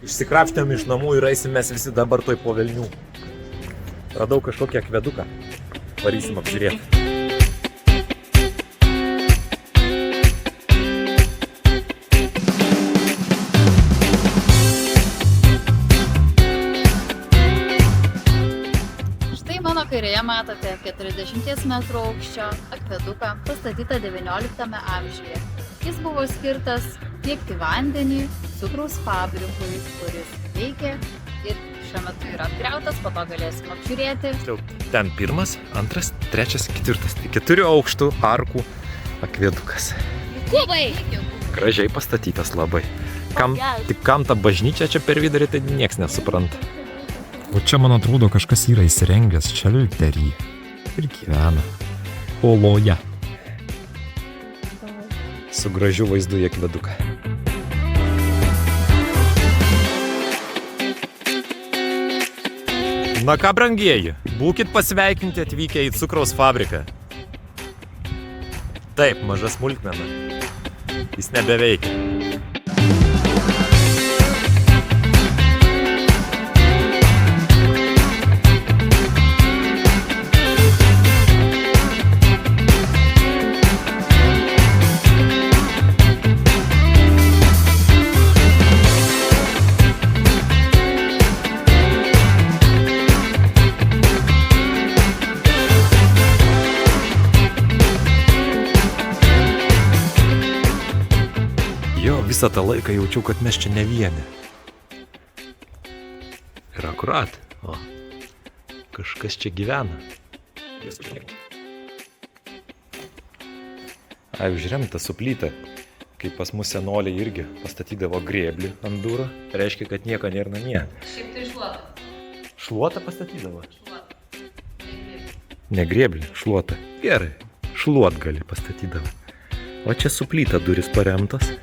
Išsikrapštėm iš namų ir eisim mes visi dabar toj po velnių. Radau kažkokį akveduką. Varysim apžiūrėti. Štai mano kairėje matote 40 metrų aukščio akveduką, pastatytą XIX amžiuje. Jis buvo skirtas tiekti vandenį cukraus fabrikui, kuris veikia ir šiuo metu yra apgriautas, po to galėsim apžiūrėti. Ten 1, 2, 3, 4. Tai 4 aukštų arkų akvedukas. Kubai! Gražiai pastatytas labai. Tik kam ta bažnyčia čia per vidurį, tai nieks nesupranta. O čia, man atrodo, kažkas yra įsirengęs šelterį ir gyvena oloje. Su gražiu vaizdu į akveduką. Na ką, brangieji, būkit pasveikinti atvykę į cukraus fabriką. Taip, maža smulkmena. Jis nebeveikia. Visą tą laiką jaučiau, kad mes čia ne vieni. Ir akurat, kažkas čia gyvena. Užremta suplyta, kaip pas mus senoliai irgi pastatydavo grėblį ant durų, reiškia, kad nieko nėra namie. Šiaip tai šluota. Šluotą pastatydavo? Šluota. Ne grėblį, šluotą. Gerai, šluotgalį pastatydavo. O čia suplyta duris paremtos.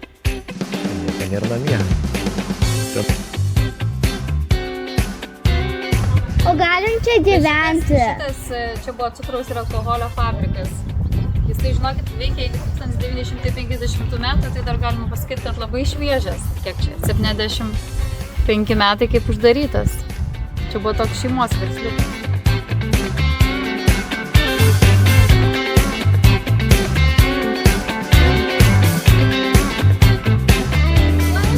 Nėra namie. O galim čia gyventi? Šitas čia buvo cukraus ir alkoholio fabrikas. Jisai, žinokit, veikia iki 1950 metų, tai dar galima pasakyti, kad labai šviežias. Kiek čia? 75 metai kaip uždarytas. Čia buvo toks šeimos versliukas.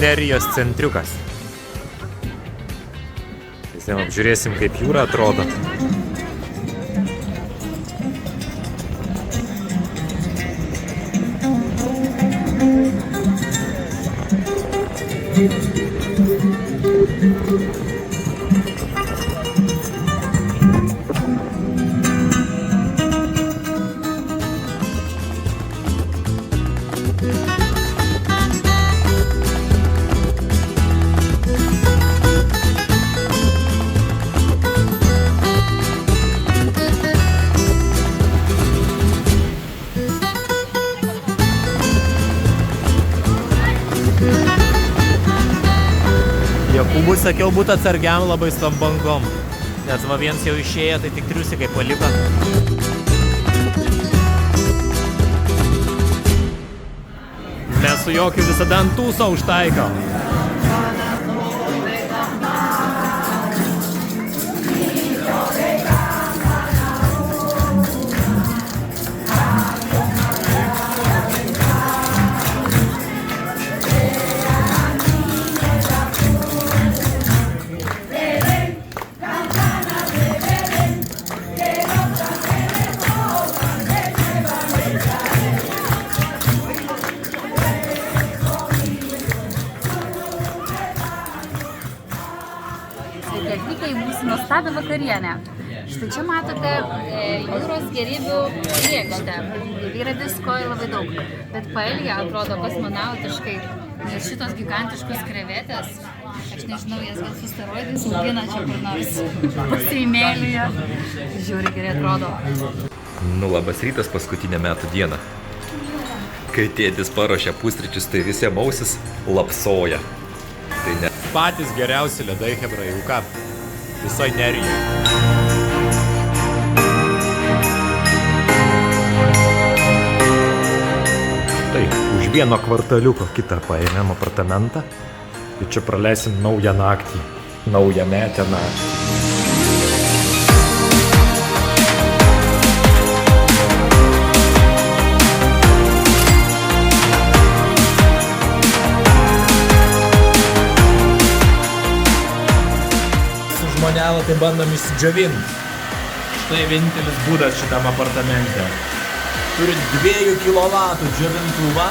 Nerijos centriukas. Visiem apžiūrėsim, kaip jūra atrodo. Jokūbui sakiau būt atsargiam labai su tom bangom, nes va viens jau išėjo, tai tik triusikai paliko. Mes su Jokiu visada ant tūso užtaikam. Atvykę į mūsų nuostabią vakarienę. Štai čia matote jūros gėrybių lėkštę. Yra visko ir labai daug. Bet paelija atrodo kosmonautiškai, nes šitos gigantiškos krevetės, aš nežinau, jas gal su steroidais augina čia kur nors pasiimėlyje. Žiūri, gerai atrodo. Nu, labas rytas paskutinę metų dieną. Kai tėtis paruošia pusryčius, tai visiem ausis lapsoja. Tai ne. Patys geriausi ledai hebrai, jau ką, visai Nerijai. Tai už vieno kvartaliuko kitą paėmėm apartamentą. Ir čia praleisim naują naktį. Naujametę naktį. Žmonelą tai bandom įsidžiovinti. Štai vienintelis būdas šitam apartamente. Turi 2 kW džiovintuvą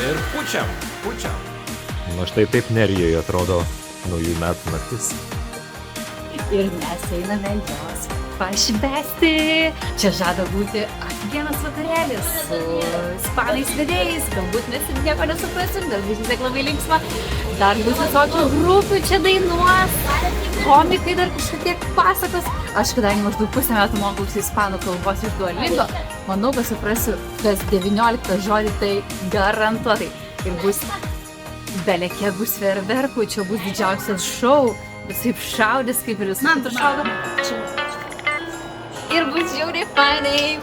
ir pučiam. Na štai taip Nerijoje atrodo naujų metų naktis. Ir mes einame jos pašvęsti. Čia žada būti vienas vakarėlis su ispanais vedėjais. Galbūt mes ir nieko nesuprasim, galbūt vis tiek labai linksma. Dar bus visokių grupių čia dainuos, komikai dar kažkiek pasakos. Aš kadangi maždaug pusę metų mokausi ispanų kalbos iš Duolingo, manau, kad suprasiu, kas 19 žodį tai garantuotai. Ir bus belekiek bus fejerverkų, čia bus didžiausias šou, visaip šaudys, kaip ir Santos šaudo. Ir bus žiauriai fainai.